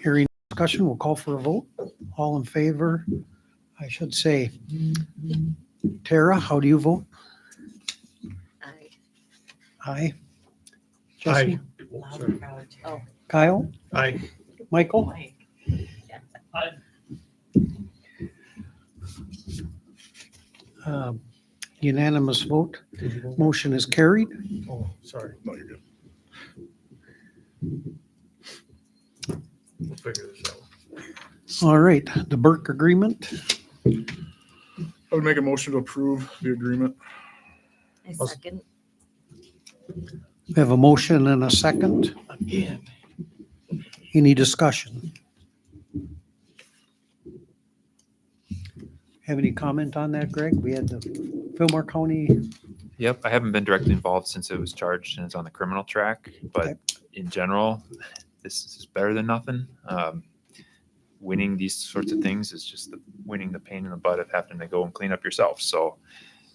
Hearing no discussion, we'll call for a vote. All in favor, I should say. Tara, how do you vote? Aye. Aye. Jesse? Loud crowd. Oh. Kyle? Aye. Michael? Mike. Unanimous vote. Did you vote? Motion is carried. Oh, sorry. No, you're good. We'll figure this out. All right, the Burke agreement. I would make a motion to approve the agreement. I second. We have a motion and a second. Again. Any discussion? Have any comment on that, Greg? We had the Fillmore County. Yep, I haven't been directly involved since it was charged and it's on the criminal track, but Okay. in general, this is better than nothing. Winning these sorts of things is just winning the pain in the butt of having to go and clean up yourself. So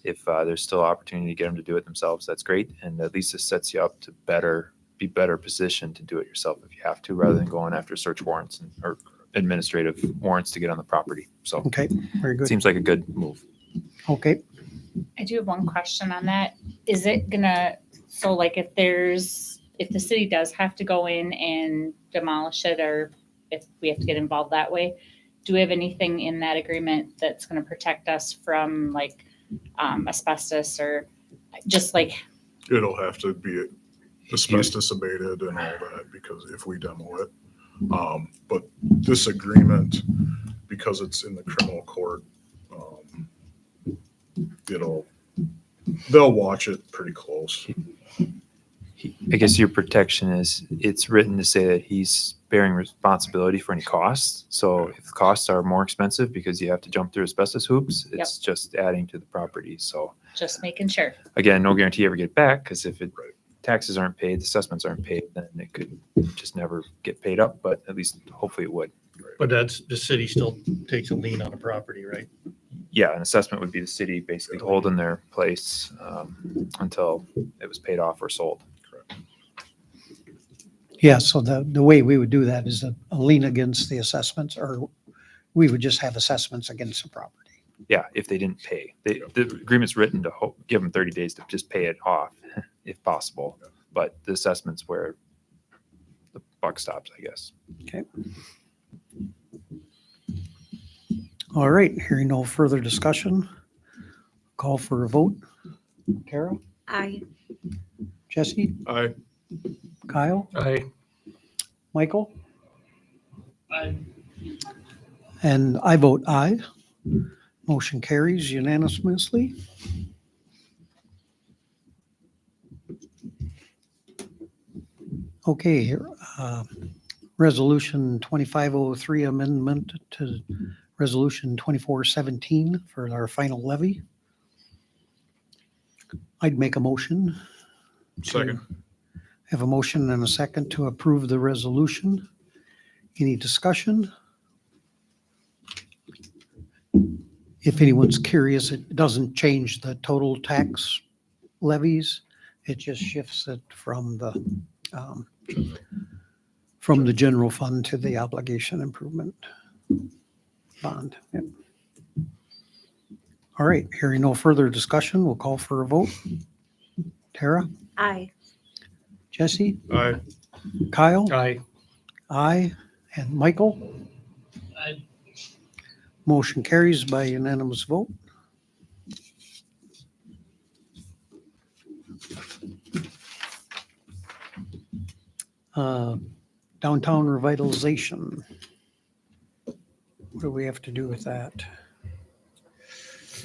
if there's still opportunity to get them to do it themselves, that's great. And at least this sets you up to be better positioned to do it yourself if you have to, rather than going after search warrants or administrative warrants to get on the property. So Okay, very it good. seems like a good move. Okay, I do have one question on that. Is it gonna, so like if the city does have to go in and demolish it, or if we have to get involved that way, do we have anything in that agreement that's gonna protect us from like asbestos or just like, It'll have to be asbestos abated and all that because if we demo it. But this agreement, because it's in the criminal court, they'll watch it pretty close. I guess your protection is it's written to say that he's bearing responsibility for any costs. So if the costs are more expensive because you have to jump through asbestos hoops, it's just adding to the property. So just making sure? again, no guarantee you ever get it back because if Right. taxes aren't paid, the assessments aren't paid, then it could just never get paid up. But at least hopefully it would. But that's, the city still takes a lien on the property, right? Yeah, an assessment would be the city basically holding their place until it was paid off or sold. yeah, so the way we would do that is a lien against the assessments, or we would just have assessments against the property. Yeah, if they didn't pay. The agreement's written to give them 30 days to just pay it off if possible. But the assessment's where the buck stops, I guess. All right, hearing no further discussion, call for a vote. Tara, Aye. Jesse, I Kyle, Aye. Michael? And I vote aye. Motion carries unanimously. Okay, here, Resolution 2503 amendment to Resolution 2417 for our final levy. I'd make a motion. second. Have a motion and a second to approve the resolution. Any discussion? If anyone's curious, it doesn't change the total tax levies. It just shifts it from the general fund to the obligation improvement bond. Yep. All right, hearing no further discussion, we'll call for a vote. Tara, Aye. Jesse, I Kyle? Aye. Aye. And Michael? Motion carries by unanimous vote. Downtown revitalization. What do we have to do with that?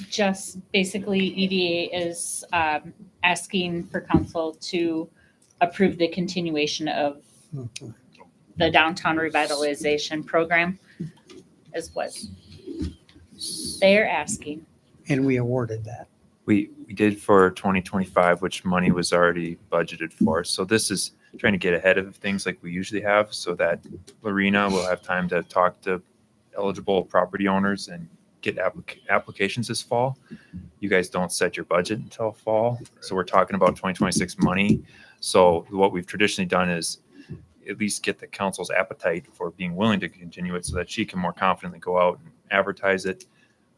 Just basically EDA is asking for council to approve the continuation of the downtown revitalization program is what they're asking. And we awarded that. We did for 2025, which money was already budgeted for. So this is trying to get ahead of things like we usually have so that Lorena will have time to talk to eligible property owners and get applications this fall. You guys don't set your budget until fall. So we're talking about 2026 money. So what we've traditionally done is at least get the council's appetite for being willing to continue it so that she can more confidently go out and advertise it.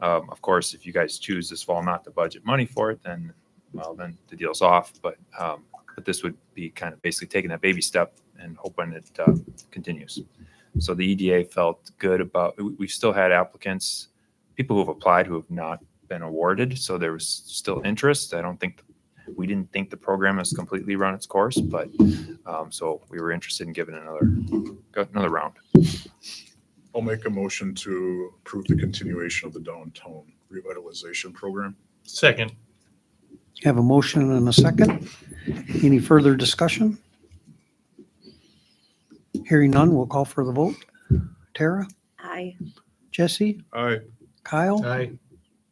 Of course, if you guys choose this fall not to budget money for it, then, well, then the deal's off. But this would be kind of basically taking that baby step and hoping it continues. So the EDA felt good about, we've still had applicants, people who have applied who have not been awarded. So there was still interest. We didn't think the program has completely run its course, but so we were interested in giving another round. I'll make a motion to approve the continuation of the downtown revitalization program. Second. Have a motion and a second. Any further discussion? Hearing none, we'll call for the vote. Tara, Aye. Jesse, Aye. Kyle, Aye.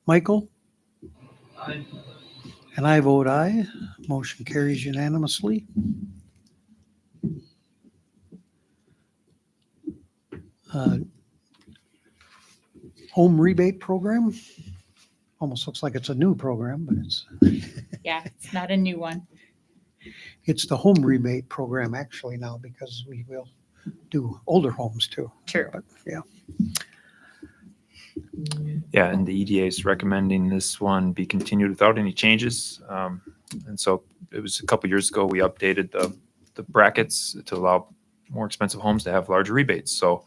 Michael, Aye. and I vote aye. Motion carries unanimously. Home rebate program. Almost looks like it's a new program, but Yeah, it's not a new one. it's the home rebate program actually now because we will do older homes too. True. But yeah, Yeah, and the EDA is recommending this one be continued without any changes. And so it was a couple years ago, we updated the brackets to allow more expensive homes to have larger rebates. So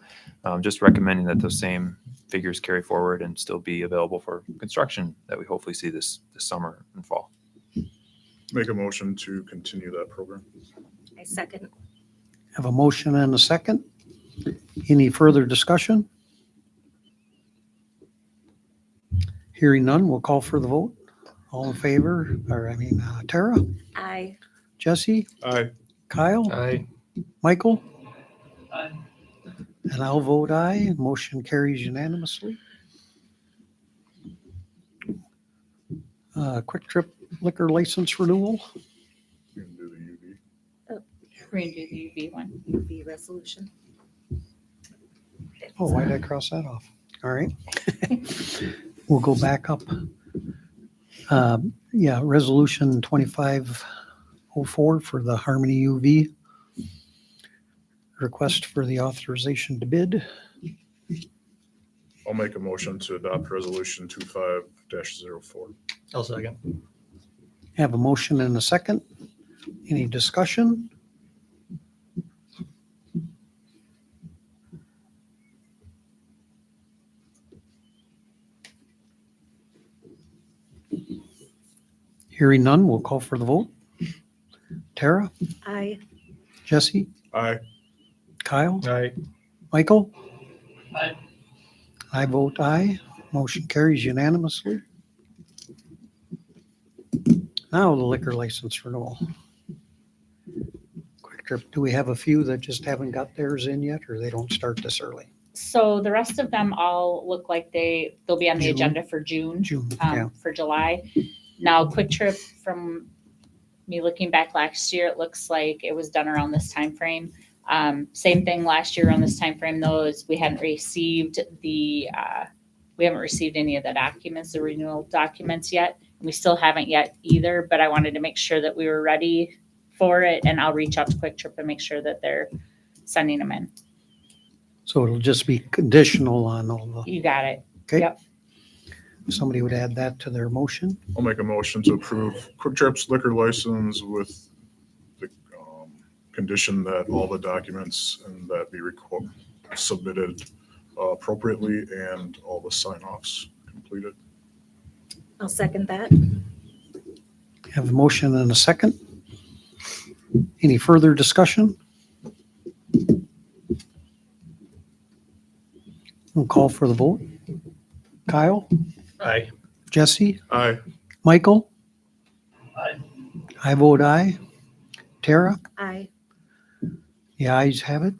just recommending that those same figures carry forward and still be available for construction that we hopefully see this summer and fall. Make a motion to continue that program. I second. have a motion and a second. Any further discussion? Hearing none, we'll call for the vote. All in favor, Tara, Aye. Jesse, Aye. Kyle, Aye. Michael? And I'll vote aye. Motion carries unanimously. Quick Trip liquor license renewal. You can do the UV. We're gonna do the UV one. UV resolution. Oh, why did I cross that off? All right. We'll go back up. Yeah, resolution 2504 for the Harmony UV. Request for the authorization to bid. I'll make a motion to adopt resolution 25-04. I'll second. Have a motion and a second. Any discussion? Hearing none, we'll call for the vote. Tara, Aye. Jesse, Aye. Kyle, Aye. Michael? Aye. I vote aye. Motion carries unanimously. Now the liquor license renewal. Quick Trip, do we have a few that just haven't got theirs in yet, or they don't start this early? So the rest of them all look like they'll be on the June. agenda for June, June, yeah. for July. Now, Quick Trip, from me looking back last year, it looks like it was done around this time frame. Same thing last year around this time frame, though, is we hadn't received we haven't received any of the documents, the renewal documents yet. We still haven't yet either, but I wanted to make sure that we were ready for it, and I'll reach out to Quick Trip and make sure that they're sending them in. So it'll just be conditional on all the, You got it. okay? Yep. Somebody would add that to their motion. I'll make a motion to approve Quick Trip's liquor license with the condition that all the documents and that be submitted appropriately and all the sign-offs completed. I'll second that. Have a motion and a second. Any further discussion? We'll call for the vote. Kyle, Aye. Jesse, Aye. Michael? Aye. I vote aye. Tara? Aye. The ayes have it.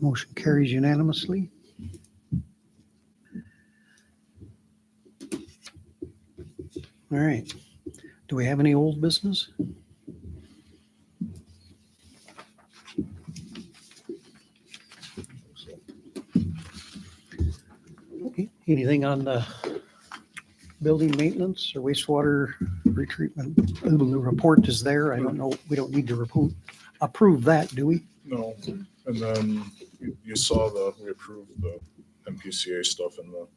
Motion carries unanimously. All right. Do we have any old business? Anything on the building maintenance or wastewater retreatment? The report is there. I don't know. We don't need to approve that, do we? No, And then you saw we approved the MPCA stuff in the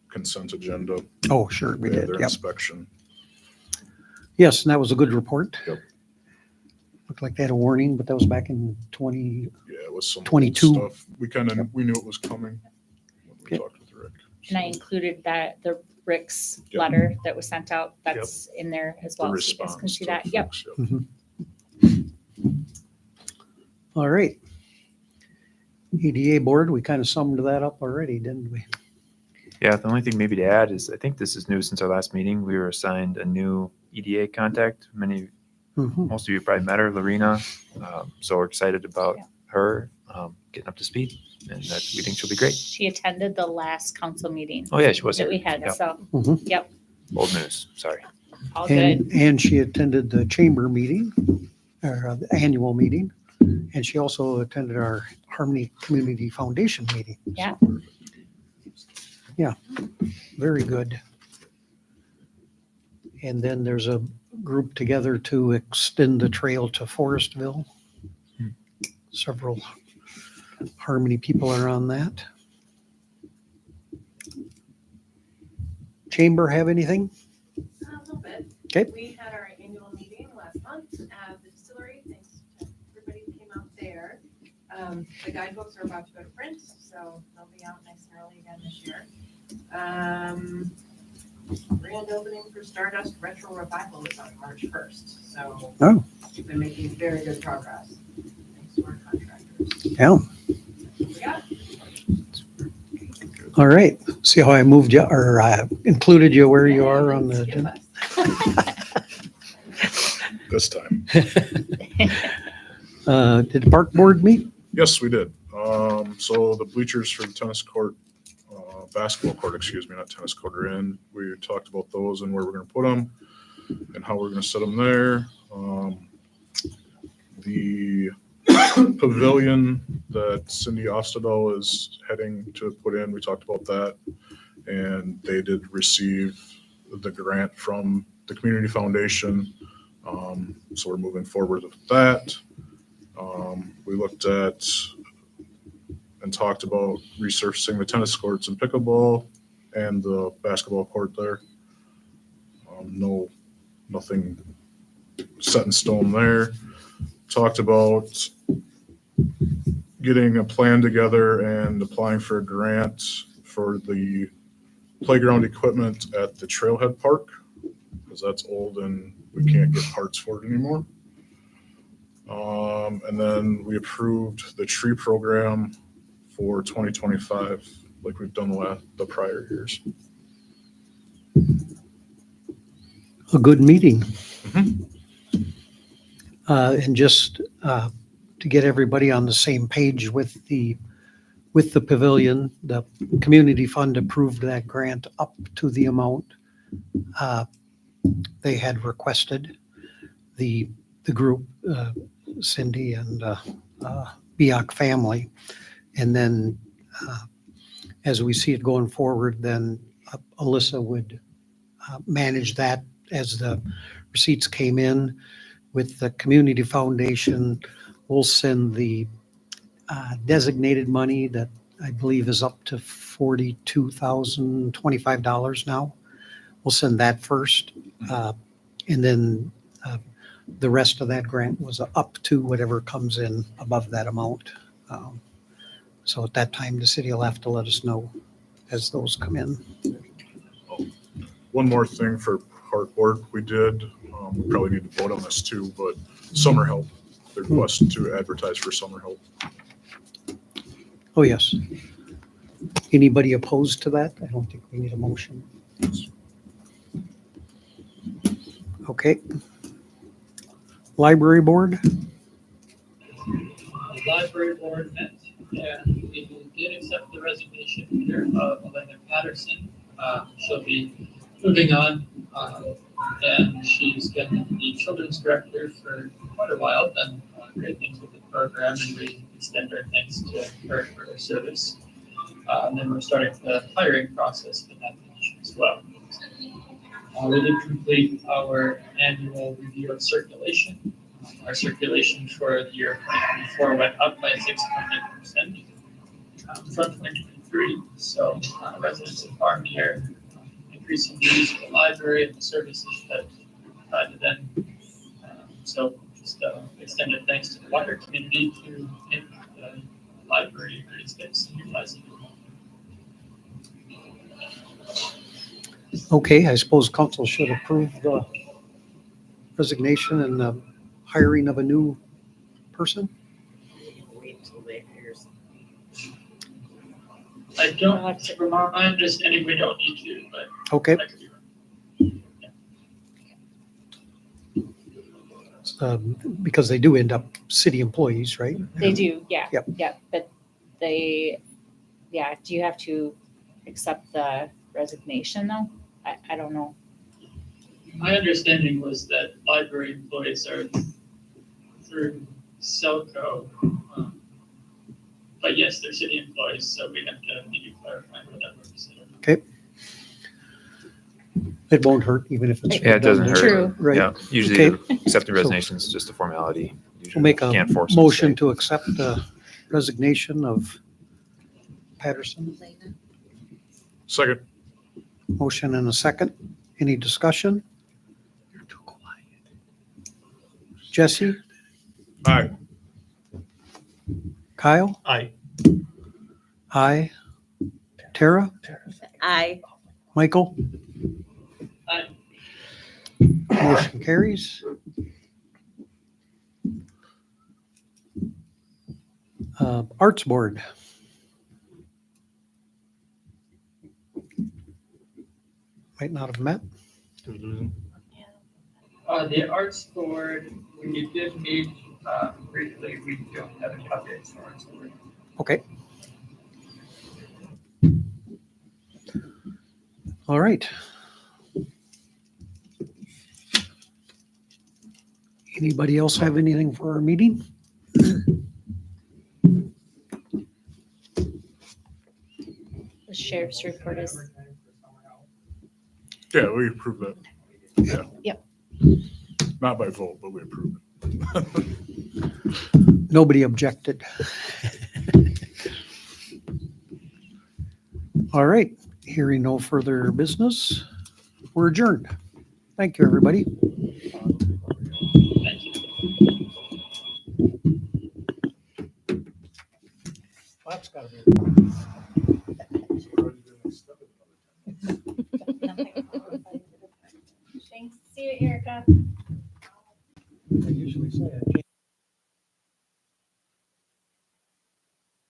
consent agenda. Oh, sure, we Yeah, did. their Yep. inspection. Yes, and that was a good report. Yep. Looked like they had a warning, but that was back in 20, Yeah, it was some old 22. stuff. We kind of, we knew it was coming when we Okay. talked with Rick. And I included the Rick's Yep. letter that was sent out. That's in there as The well. So you guys response. can see to that. Yep. folks, all right. EDA board, we kind of summed that up already, didn't we? Yeah, the only thing maybe to add is I think this is new since our last meeting. We were assigned a new EDA contact. Mhm. Most of you probably met her, Lorena. So we're excited about Yeah. her getting up to speed, and that we think she'll be great. She attended the last council meeting Oh yeah, she was that here. we had. Yeah. So Old news. Sorry. all good. And she attended the chamber meeting, or the annual meeting, and she also attended our Harmony Community Foundation meeting. Yeah. Yeah, very good. And then there's a group together to extend the trail to Forestville. Several Harmony people are on that. Chamber have anything? A little bit. Okay. We had our annual meeting last month at the distillery. Thanks to everybody who came out there. The guidebooks are about to go to print, so they'll be out nice and early again this year. Grand opening for Stardust Retro Revival is on March 1st, so Oh. we've been making very good progress. Thanks to our contractors. Yeah. Yeah. All right. See how I moved you or included you where you are on the Skip agenda? us. This time. Did the park board meet? Yes, we did. So the bleachers for the tennis court, basketball court, excuse me, not tennis court are in. We talked about those and where we're gonna put them and how we're gonna set them there. The pavilion that Cindy Ostadal is heading to put in, we talked about that. And they did receive the grant from the Community Foundation. So we're moving forward with that. We looked at and talked about resurfacing the tennis courts and pickleball and the basketball court there. Nothing set in stone there. Talked about getting a plan together and applying for a grant for the playground equipment at the Trailhead Park, because that's old and we can't get parts for it anymore. And then we approved the tree program for 2025, like we've done the prior years. A good meeting. Mhm. And just to get everybody on the same page with the pavilion, the community fund approved that grant up to the amount they had requested. The group, Cindy and Biak family. And then as we see it going forward, then Alyssa would manage that as the receipts came in. With the community foundation, we'll send the designated money that I believe is up to $42,025 now. We'll send that first. And then the rest of that grant was up to whatever comes in above that amount. So at that time, the city will have to let us know as those come in. One more thing for park board, we did, we probably need to vote on this too, but summer help, the request to advertise for summer help. Oh, yes. Anybody opposed to that? I don't think we need a motion. Okay. Library board? The library board met, and we did accept the resignation here of Elena Patterson. She'll be moving on, and she's been the children's director for quite a while, done great things with the program, and we extend our thanks to her for her service. And then we're starting the hiring process for that position as well. We did complete our annual review of circulation. our circulation for the year 2024 went up by 600% from 2023. So residents of Farm here increasing the use of the library and the services that we provide to them. So just extended thanks to the wider community to make the library a great space and utilizing it. Okay, I suppose council should approve the resignation and the hiring of a new person. I don't, from my understanding, we don't need to, but Okay, I could be wrong. because they do end up city employees, right? They do, yeah. Yep. Yep, but do you have to accept the resignation though? I don't know. My understanding was that library employees are through Selco. But yes, they're city employees, so we have to maybe clarify what that works. It won't hurt even if it's. Yeah, it doesn't hurt. True. Right. Yeah, usually Okay. accepting resignation is just a formality. Usually We'll make a can't force them to motion stay. to accept the resignation of Patterson. Elena. Second. Motion and a second. Any discussion? You're too quiet. Jesse, Aye. Kyle, Aye. aye. Tara, Aye. Michael, Aye. motion carries. Arts Board. Might not have met. Did we lose him? The arts board, we did meet briefly, we don't have any updates for arts board. Okay. All right. Anybody else have anything for our meeting? The sheriff's report is, Yeah, we approve that. Yeah. Yep. Not by vote, but we approve it. Nobody objected. All right, hearing no further business, we're adjourned. Thank you, everybody. Thank you. That's gotta be.